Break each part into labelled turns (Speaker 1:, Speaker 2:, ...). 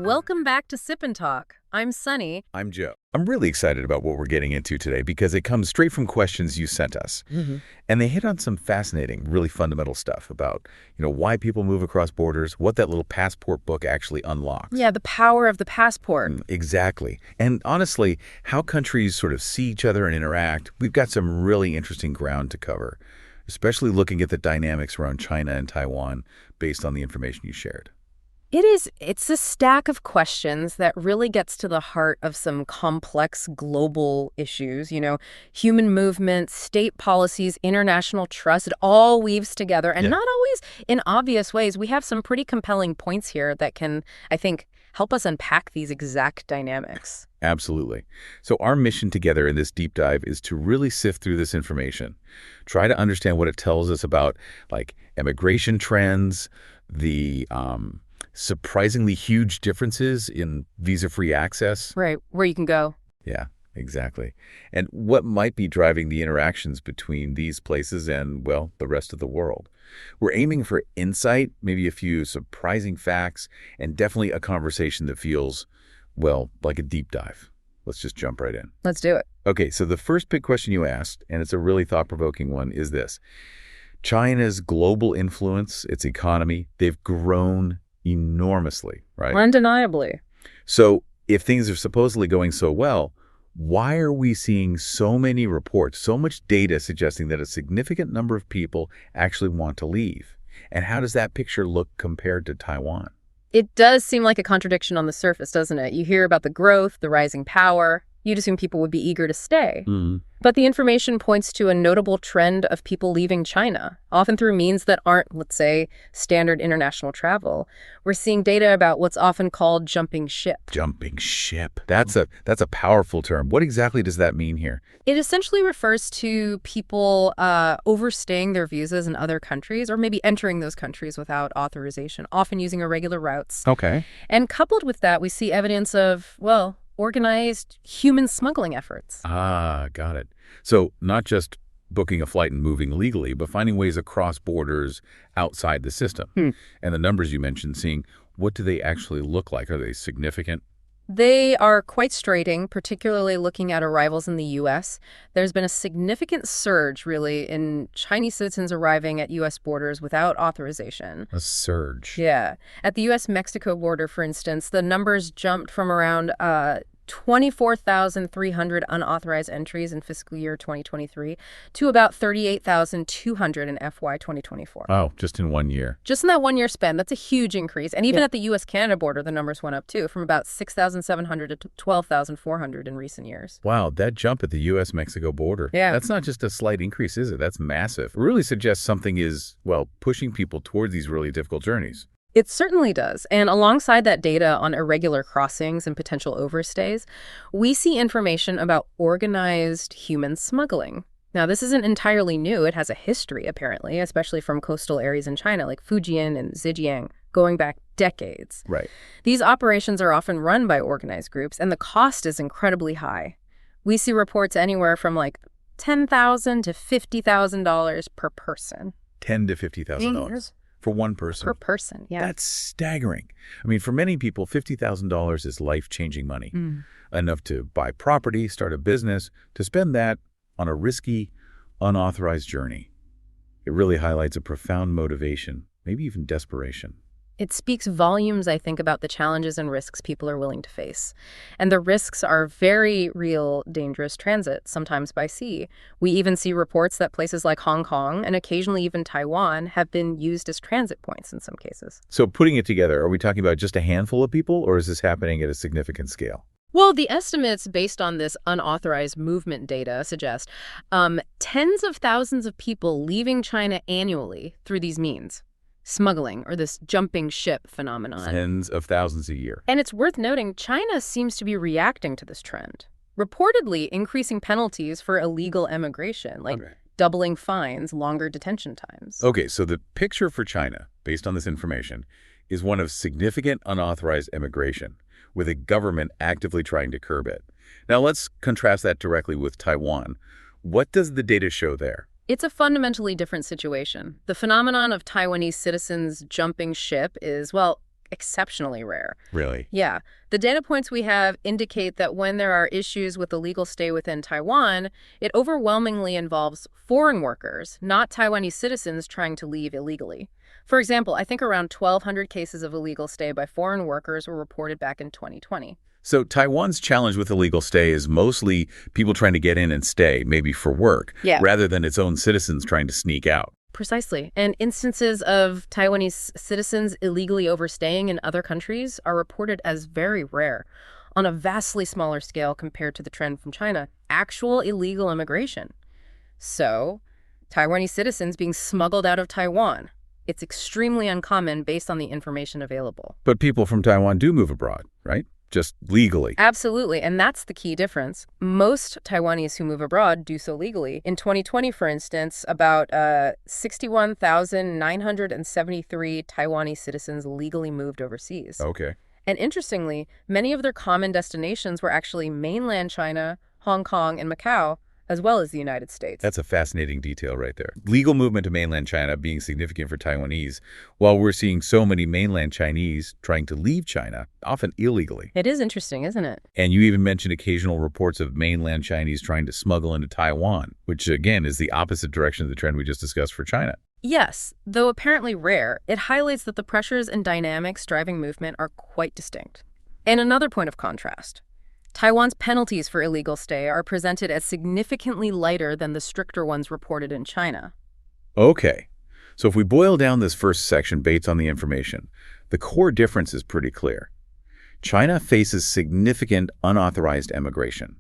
Speaker 1: Welcome back to Sip&Talk. I'm Sunny.
Speaker 2: I'm Joe. I'm really excited about what we're getting into today because it comes straight from questions you sent us. And they hit on some fascinating, really fundamental stuff about, why people move across borders, what that little passport book actually unlocks.
Speaker 1: Yeah, the power of the passport.
Speaker 2: Exactly. And honestly, how countries sort of see each other and interact. We've got some really interesting ground to cover, especially looking at the dynamics around China and Taiwan based on the information you shared.
Speaker 1: It's a stack of questions that really gets to the heart of some complex global issues, human movement, state policies, international trust. It all weaves together, and not always in obvious ways. We have some pretty compelling points here that can, I think, help us unpack these exact dynamics.
Speaker 2: Absolutely. So our mission together in this deep dive is to really sift through this information, try to understand what it tells us about, immigration trends, the surprisingly huge differences in visa-free access.
Speaker 1: Right, where you can go.
Speaker 2: Yeah, exactly. And what might be driving the interactions between these places and, well, the rest of the world. We're aiming for insight, maybe a few surprising facts, and definitely a conversation that feels, well, like a deep dive. Let's just jump right in.
Speaker 1: Let's do it.
Speaker 2: Okay, so the first big question you asked, and it's a really thought-provoking one, is this. China's global influence, its economy, they've grown enormously, right?
Speaker 1: Undeniably.
Speaker 2: So if things are supposedly going so well, why are we seeing so many reports, so much data suggesting that a significant number of people actually want to leave? And how does that picture look compared to Taiwan?
Speaker 1: It does seem like a contradiction on the surface, doesn't it? You hear about the growth, the rising power. You'd assume people would be eager to stay. But the information points to a notable trend of people leaving China, often through means that aren't, let's say, standard international travel. We're seeing data about what's often called jumping ship.
Speaker 2: Jumping ship. That's a powerful term. What exactly does that mean here?
Speaker 1: It essentially refers to people overstaying their visas in other countries or maybe entering those countries without authorization, often using irregular routes.
Speaker 2: Okay.
Speaker 1: And coupled with that, we see evidence of, well, organized human smuggling efforts.
Speaker 2: Ah, got it. So not just booking a flight and moving legally, but finding ways across borders outside the system. And the numbers you mentioned, seeing what do they actually look like? Are they significant?
Speaker 1: They are quite striking, particularly looking at arrivals in the U.S. There's been a significant surge, really, in Chinese citizens arriving at U.S. borders without authorization.
Speaker 2: A surge.
Speaker 1: Yeah. At the U.S.-Mexico border, for instance, the numbers jumped from around 24,300 unauthorized entries in fiscal year 2023 to about 38,200 in FY 2024.
Speaker 2: Oh, just in 1 year.
Speaker 1: Just in that 1 year span, that's a huge increase. And even at the U.S.-Canada border, the numbers went up too, from about 6,700 to 12,400 in recent years.
Speaker 2: Wow, that jump at the U.S.-Mexico border.
Speaker 1: Yeah.
Speaker 2: That's not just a slight increase, is it? That's massive. It really suggests something is, well, pushing people towards these really difficult journeys.
Speaker 1: It certainly does. And alongside that data on irregular crossings and potential overstays, we see information about organized human smuggling. Now, this isn't entirely new. It has a history, apparently, especially from coastal areas in China like Fujian and Zhejiang, going back decades.
Speaker 2: Right.
Speaker 1: These operations are often run by organized groups, and the cost is incredibly high. We see reports anywhere from $10,000 to $50,000 per person.
Speaker 2: $10,000 to $50,000. For one person.
Speaker 1: Per person, yeah.
Speaker 2: That's staggering. I mean, for many people, $50,000 is life-changing money. Enough to buy property, start a business, to spend that on a risky, unauthorized journey. It really highlights a profound motivation, maybe even desperation.
Speaker 1: It speaks volumes, I think, about the challenges and risks people are willing to face. And the risks are very real, dangerous transit, sometimes by sea. We even see reports that places like Hong Kong and occasionally even Taiwan have been used as transit points in some cases.
Speaker 2: So putting it together, are we talking about just a handful of people, or is this happening at a significant scale?
Speaker 1: Well, the estimates based on this unauthorized movement data suggest tens of thousands of people leaving China annually through these means. Smuggling, or this jumping ship phenomenon.
Speaker 2: Tens of thousands a year.
Speaker 1: And it's worth noting, China seems to be reacting to this trend, reportedly increasing penalties for illegal immigration, doubling fines, longer detention times.
Speaker 2: Okay, so the picture for China, based on this information, is one of significant unauthorized immigration, with a government actively trying to curb it. Now let's contrast that directly with Taiwan. What does the data show there?
Speaker 1: It's a fundamentally different situation. The phenomenon of Taiwanese citizens jumping ship is, well, exceptionally rare.
Speaker 2: Really?
Speaker 1: Yeah. The data points we have indicate that when there are issues with illegal stay within Taiwan, it overwhelmingly involves foreign workers, not Taiwanese citizens trying to leave illegally. For example, I think around 1,200 cases of illegal stay by foreign workers were reported back in 2020.
Speaker 2: So Taiwan's challenge with illegal stay is mostly people trying to get in and stay, maybe for work, rather than its own citizens trying to sneak out.
Speaker 1: Precisely. And instances of Taiwanese citizens illegally overstaying in other countries are reported as very rare, on a vastly smaller scale compared to the trend from China, actual illegal immigration. So, Taiwanese citizens being smuggled out of Taiwan. It's extremely uncommon based on the information available.
Speaker 2: But people from Taiwan do move abroad, right? Just legally.
Speaker 1: Absolutely, and that's the key difference. Most Taiwanese who move abroad do so legally. In 2020, for instance, about 61,973 Taiwanese citizens legally moved overseas.
Speaker 2: Okay.
Speaker 1: And interestingly, many of their common destinations were actually mainland China, Hong Kong, and Macau, as well as the United States.
Speaker 2: That's a fascinating detail right there. Legal movement to mainland China being significant for Taiwanese, while we're seeing so many mainland Chinese trying to leave China, often illegally.
Speaker 1: It is interesting, isn't it?
Speaker 2: And you even mentioned occasional reports of mainland Chinese trying to smuggle into Taiwan, which again is the opposite direction of the trend we just discussed for China.
Speaker 1: Yes, though apparently rare, it highlights that the pressures and dynamics driving movement are quite distinct. And another point of contrast. Taiwan's penalties for illegal stay are presented as significantly lighter than the stricter ones reported in China.
Speaker 2: Okay, so if we boil down this first section based on the information, the core difference is pretty clear. China faces significant unauthorized immigration,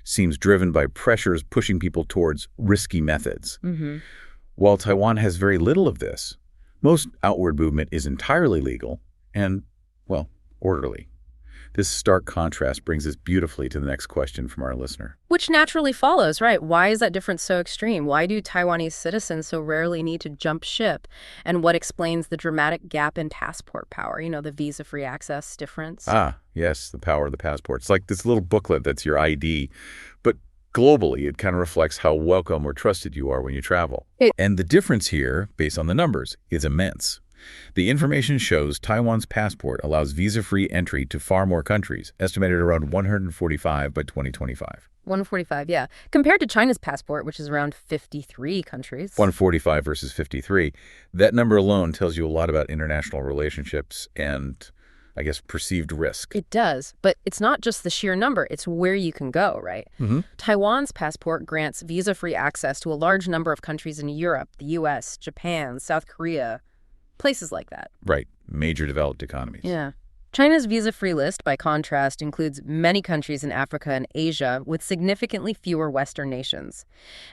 Speaker 2: seems driven by pressures pushing people towards risky methods. While Taiwan has very little of this, most outward movement is entirely legal and, well, orderly. This stark contrast brings us beautifully to the next question from our listener.
Speaker 1: Which naturally follows, right? Why is that difference so extreme? Why do Taiwanese citizens so rarely need to jump ship? And what explains the dramatic gap in passport power? You know, the visa-free access difference?
Speaker 2: Ah, yes, the power of the passport. It's like this little booklet that's your ID. But globally, it kind of reflects how welcome or trusted you are when you travel. And the difference here, based on the numbers, is immense. The information shows Taiwan's passport allows visa-free entry to far more countries, estimated around 145 by 2025.
Speaker 1: 145, yeah. Compared to China's passport, which is around 53 countries.
Speaker 2: 145 versus 53. That number alone tells you a lot about international relationships and, I guess, perceived risk.
Speaker 1: It does, but it's not just the sheer number, it's where you can go, right? Taiwan's passport grants visa-free access to a large number of countries in Europe, the US, Japan, South Korea, places like that.
Speaker 2: Right. Major developed economies.
Speaker 1: Yeah. China's visa-free list, by contrast, includes many countries in Africa and Asia with significantly fewer Western nations.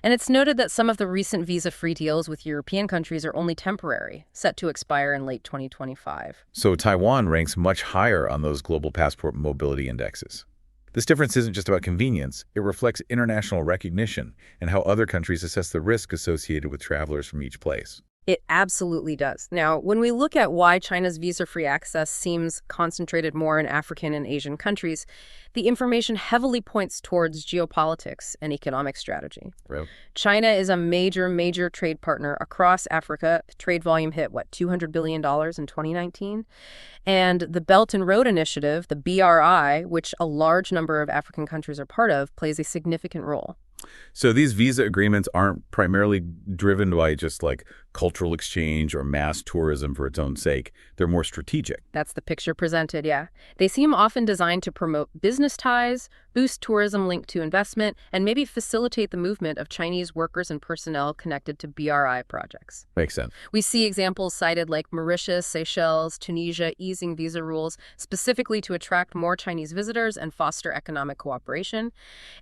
Speaker 1: And it's noted that some of the recent visa-free deals with European countries are only temporary, set to expire in late 2025.
Speaker 2: So Taiwan ranks much higher on those global passport mobility indexes. This difference isn't just about convenience. It reflects international recognition and how other countries assess the risk associated with travelers from each place.
Speaker 1: It absolutely does. Now, when we look at why China's visa-free access seems concentrated more in African and Asian countries, the information heavily points towards geopolitics and economic strategy.
Speaker 2: Right.
Speaker 1: China is a major trade partner across Africa. Trade volume hit, $200 billion in 2019? And the Belt and Road Initiative, the BRI, which a large number of African countries are part of, plays a significant role.
Speaker 2: So these visa agreements aren't primarily driven by just like cultural exchange or mass tourism for its own sake. They're more strategic.
Speaker 1: That's the picture presented, yeah. They seem often designed to promote business ties, boost tourism linked to investment, and maybe facilitate the movement of Chinese workers and personnel connected to BRI projects.
Speaker 2: Makes sense.
Speaker 1: We see examples cited like Mauritius, Seychelles, Tunisia easing visa rules specifically to attract more Chinese visitors and foster economic cooperation.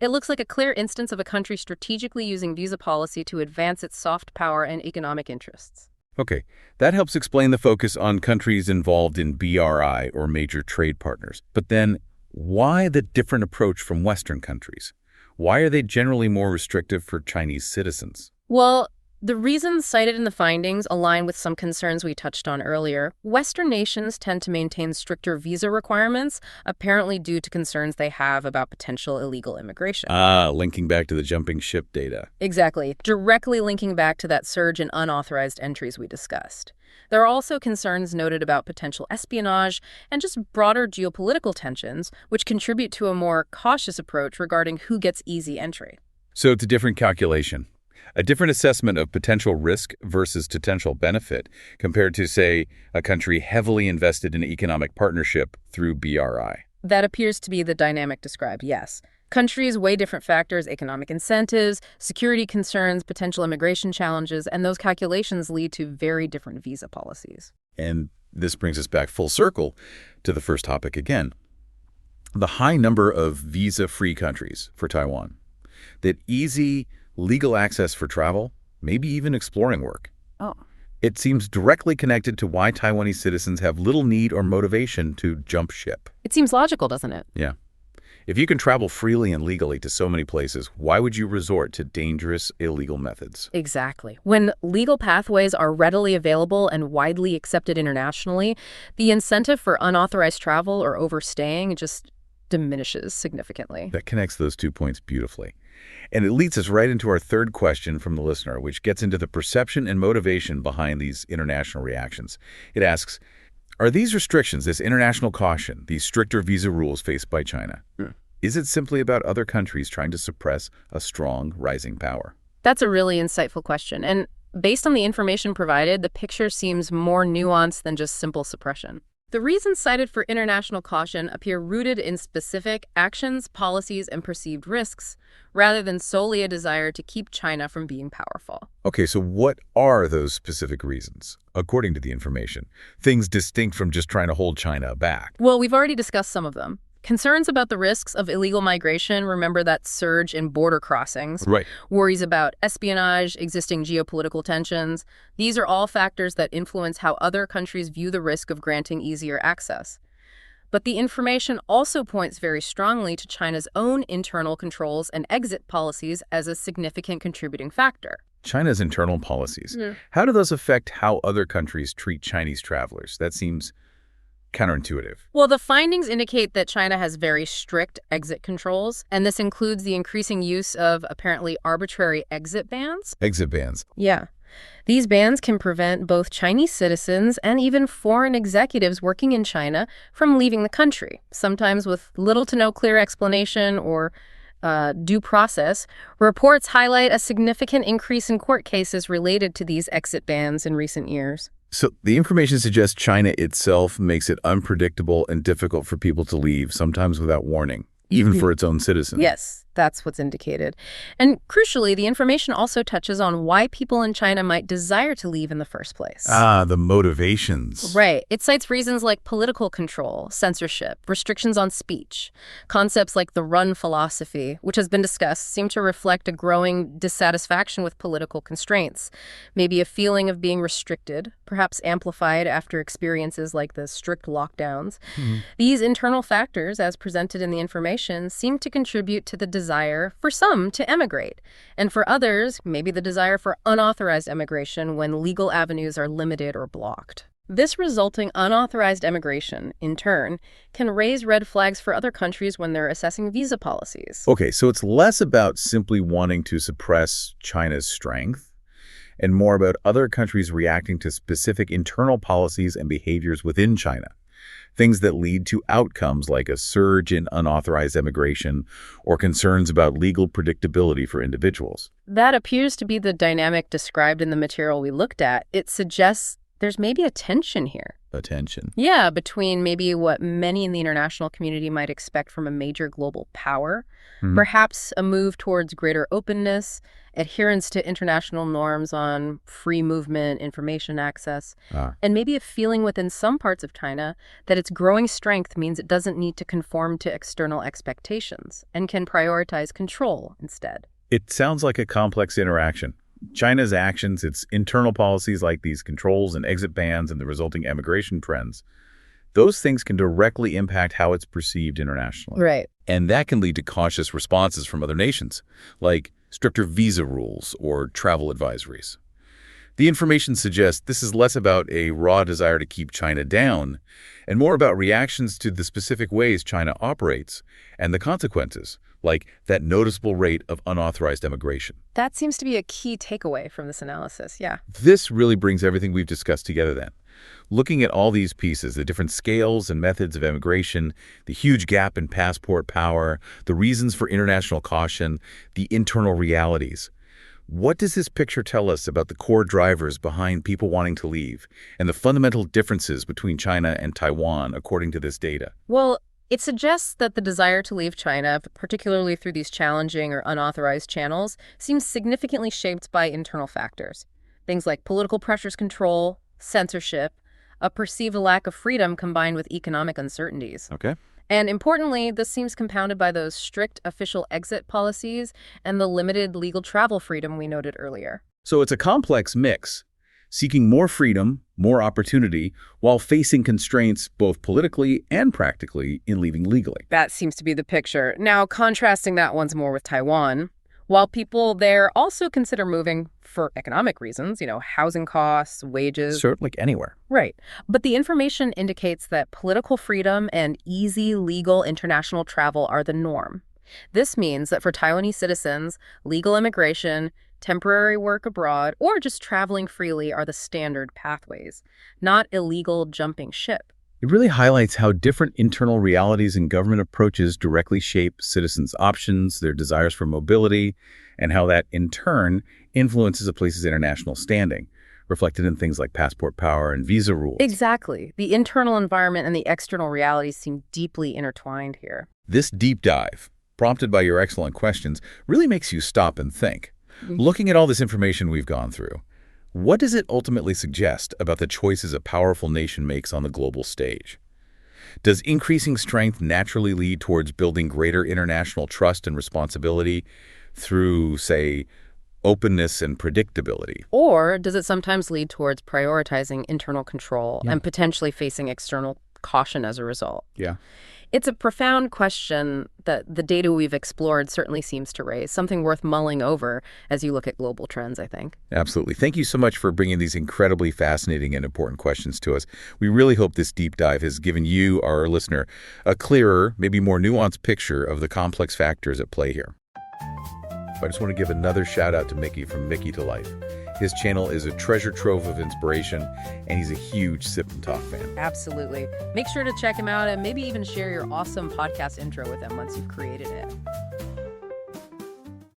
Speaker 1: It looks like a clear instance of a country strategically using visa policy to advance its soft power and economic interests.
Speaker 2: Okay, that helps explain the focus on countries involved in BRI or major trade partners. But then, why the different approach from Western countries? Why are they generally more restrictive for Chinese citizens?
Speaker 1: Well, The reasons cited in the findings align with some concerns we touched on earlier. Western nations tend to maintain stricter visa requirements, apparently due to concerns they have about potential illegal immigration.
Speaker 2: Linking back to the jumping ship data.
Speaker 1: Exactly, directly linking back to that surge in unauthorized entries we discussed. There are also concerns noted about potential espionage and just broader geopolitical tensions, which contribute to a more cautious approach regarding who gets easy entry.
Speaker 2: So it's a different calculation. A different assessment of potential risk versus potential benefit compared to, say, a country heavily invested in economic partnership through BRI.
Speaker 1: That appears to be the dynamic described, yes. Countries weigh different factors, economic incentives, security concerns, potential immigration challenges, and those calculations lead to very different visa policies.
Speaker 2: And this brings us back full circle to the first topic again. The high number of visa-free countries for Taiwan. That easy legal access for travel, maybe even exploring work.
Speaker 1: Oh.
Speaker 2: It seems directly connected to why Taiwanese citizens have little need or motivation to jump ship.
Speaker 1: It seems logical, doesn't it?
Speaker 2: Yeah. If you can travel freely and legally to so many places, why would you resort to dangerous, illegal methods?
Speaker 1: Exactly. When legal pathways are readily available and widely accepted internationally, the incentive for unauthorized travel or overstaying just diminishes significantly.
Speaker 2: That connects those 2 points beautifully. And it leads us right into our third question from the listener, which gets into the perception and motivation behind these international reactions. It asks, are these restrictions, this international caution, these stricter visa rules faced by China, is it simply about other countries trying to suppress a strong, rising power?
Speaker 1: That's a really insightful question. And based on the information provided, the picture seems more nuanced than just simple suppression. The reasons cited for international caution appear rooted in specific actions, policies, and perceived risks, rather than solely a desire to keep China from being powerful.
Speaker 2: Okay, so what are those specific reasons, according to the information? Things distinct from just trying to hold China back.
Speaker 1: Well, we've already discussed some of them. Concerns about the risks of illegal migration, remember that surge in border crossings.
Speaker 2: Right.
Speaker 1: Worries about espionage, existing geopolitical tensions. These are all factors that influence how other countries view the risk of granting easier access. But the information also points very strongly to China's own internal controls and exit policies as a significant contributing factor.
Speaker 2: China's internal policies. How do those affect how other countries treat Chinese travelers? That seems counterintuitive.
Speaker 1: Well, the findings indicate that China has very strict exit controls, and this includes the increasing use of apparently arbitrary exit bans.
Speaker 2: Exit bans.
Speaker 1: Yeah. These bans can prevent both Chinese citizens and even foreign executives working in China from leaving the country, sometimes with little to no clear explanation or due process. Reports highlight a significant increase in court cases related to these exit bans in recent years.
Speaker 2: So the information suggests China itself makes it unpredictable and difficult for people to leave, sometimes without warning, even for its own citizens.
Speaker 1: Yes, that's what's indicated. And crucially, the information also touches on why people in China might desire to leave in the first place.
Speaker 2: The motivations.
Speaker 1: Right. It cites reasons like political control, censorship, restrictions on speech. Concepts like the run philosophy, which has been discussed, seem to reflect a growing dissatisfaction with political constraints, maybe a feeling of being restricted, perhaps amplified after experiences like the strict lockdowns. These internal factors, as presented in the information, seem to contribute to the desire for some to emigrate, and for others, maybe the desire for unauthorized emigration when legal avenues are limited or blocked. This resulting unauthorized emigration, in turn, can raise red flags for other countries when they're assessing visa policies.
Speaker 2: Okay, so it's less about simply wanting to suppress China's strength and more about other countries reacting to specific internal policies and behaviors within China. Things that lead to outcomes like a surge in unauthorized immigration or concerns about legal predictability for individuals.
Speaker 1: That appears to be the dynamic described in the material we looked at. It suggests there's maybe a tension here.
Speaker 2: A tension.
Speaker 1: Yeah, between maybe what many in the international community might expect from a major global power, perhaps a move towards greater openness, adherence to international norms on free movement, information access, and maybe a feeling within some parts of China that its growing strength means it doesn't need to conform to external expectations and can prioritize control instead.
Speaker 2: It sounds like a complex interaction. China's actions, its internal policies like these controls and exit bans and the resulting emigration trends, those things can directly impact how it's perceived internationally.
Speaker 1: Right.
Speaker 2: And that can lead to cautious responses from other nations, like stricter visa rules or travel advisories. The information suggests this is less about a raw desire to keep China down and more about reactions to the specific ways China operates and the consequences, like that noticeable rate of unauthorized immigration.
Speaker 1: That seems to be a key takeaway from this analysis, yeah.
Speaker 2: This really brings everything we've discussed together then. Looking at all these pieces, the different scales and methods of immigration, the huge gap in passport power, the reasons for international caution, the internal realities. What does this picture tell us about the core drivers behind people wanting to leave and the fundamental differences between China and Taiwan, according to this data?
Speaker 1: Well, it suggests that the desire to leave China, particularly through these challenging or unauthorized channels, seems significantly shaped by internal factors. Things like political pressures control, censorship, a perceived lack of freedom combined with economic uncertainties.
Speaker 2: Okay.
Speaker 1: And importantly, this seems compounded by those strict official exit policies and the limited legal travel freedom we noted earlier.
Speaker 2: So it's a complex mix, seeking more freedom, more opportunity, while facing constraints both politically and practically in leaving legally.
Speaker 1: That seems to be the picture. Now, contrasting that once more with Taiwan, while people there also consider moving for economic reasons, housing costs, wages.
Speaker 2: Sort of like anywhere.
Speaker 1: Right. But the information indicates that political freedom and easy legal international travel are the norm. This means that for Taiwanese citizens, legal immigration, temporary work abroad, or just traveling freely are the standard pathways, not illegal jumping ship.
Speaker 2: It really highlights how different internal realities and government approaches directly shape citizens' options, their desires for mobility, and how that, in turn, influences a place's international standing, reflected in things like passport power and visa rules.
Speaker 1: Exactly. The internal environment and the external realities seem deeply intertwined here.
Speaker 2: This deep dive, prompted by your excellent questions, really makes you stop and think. Looking at all this information we've gone through, what does it ultimately suggest about the choices a powerful nation makes on the global stage? Does increasing strength naturally lead towards building greater international trust and responsibility through, say, openness and predictability?
Speaker 1: Or does it sometimes lead towards prioritizing internal control and potentially facing external caution as a result?
Speaker 2: Yeah.
Speaker 1: It's a profound question that the data we've explored certainly seems to raise, something worth mulling over as you look at global trends, I think.
Speaker 2: Absolutely. Thank you so much for bringing these incredibly fascinating and important questions to us. We really hope this deep dive has given you, our listener, a clearer, maybe more nuanced picture of the complex factors at play here. I just want to give another shout out to Micky from Mickytolife. His channel is a treasure trove of inspiration, and he's a huge Sip&Talk fan.
Speaker 1: Absolutely. Make sure to check him out and maybe even share your awesome podcast intro with him once you've created it.